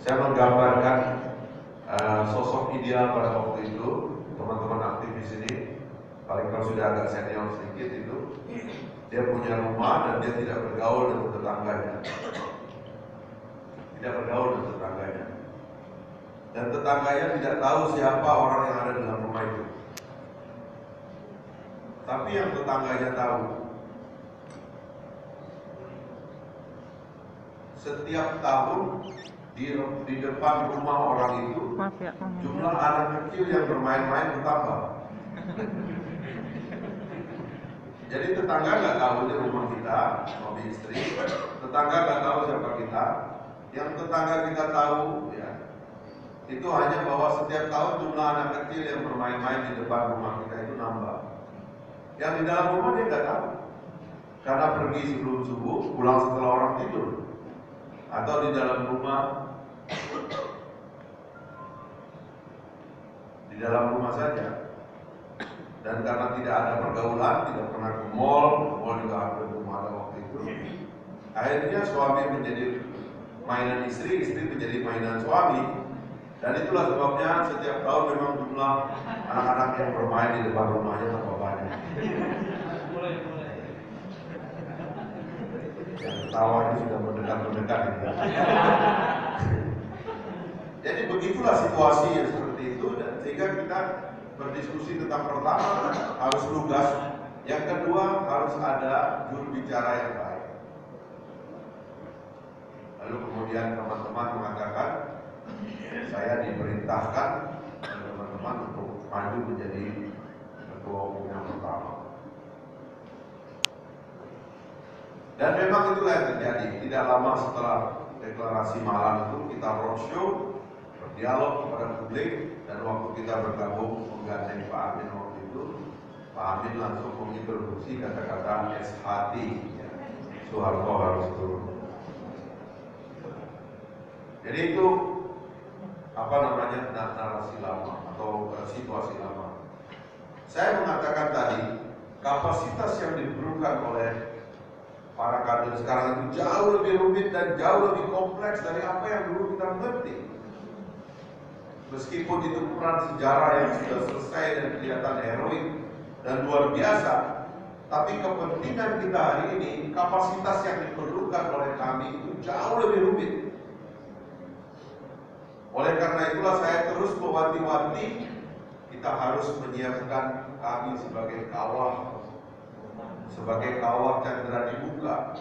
Saya menggambarkan sosok ideal pada waktu itu, teman-teman aktivis ini, paling kalau sudah agak senior sedikit itu, dia punya rumah dan dia tidak bergaul dengan tetangganya. Tidak bergaul dengan tetangganya. Dan tetangganya tidak tahu siapa orang yang ada dalam rumah itu. Tapi yang tetangganya tahu, setiap tahun di depan rumah orang itu, jumlah anak kecil yang bermain-main bertambah. Jadi tetangga nggak tahu di rumah kita, suami istri, tetangga nggak tahu siapa kita. Yang tetangga kita tahu, ya, itu hanya bahwa setiap tahun jumlah anak kecil yang bermain-main di depan rumah kita itu nambah. Yang di dalam rumah dia nggak tahu, karena pergi sebelum subuh, pulang setelah orang tidur, atau di dalam rumah, di dalam rumah saja. Dan karena tidak ada pergaulan, tidak pernah ke mall juga hampir belum ada waktu itu. Akhirnya suami menjadi mainan istri, istri menjadi mainan suami. Dan itulah sebabnya setiap tahun memang jumlah anak-anak yang bermain di depan rumahnya tambah banyak. Yang ketawa ini sudah mendekat-mendekat. Jadi begitulah situasi yang seperti itu, dan sehingga kita berdiskusi tentang pertama harus lugas, yang kedua harus ada juru bicara yang baik. Lalu kemudian teman-teman mengatakan, saya diperintahkan oleh teman-teman untuk maju menjadi ketua umum yang pertama. Dan memang itulah yang terjadi. Tidak lama setelah deklarasi malam itu kita roadshow, berdialog kepada publik, dan waktu kita bergabung menggandeng Pak Amin waktu itu, Pak Amin langsung mengintroduksi kata-kata SHT, ya, Soeharto harus turun. Jadi itu narasi lama atau situasi lama. Saya mengatakan tadi, kapasitas yang diperlukan oleh para kader sekarang itu jauh lebih rumit dan jauh lebih kompleks dari apa yang dulu kita mengerti. Meskipun itu peran sejarah yang sudah selesai dan kelihatan heroik dan luar biasa, tapi kepentingan kita hari ini, kapasitas yang diperlukan oleh kami itu jauh lebih rumit. Oleh karena itulah saya terus mewanti-wanti, kita harus menyiapkan kami sebagai kawah candera dibuka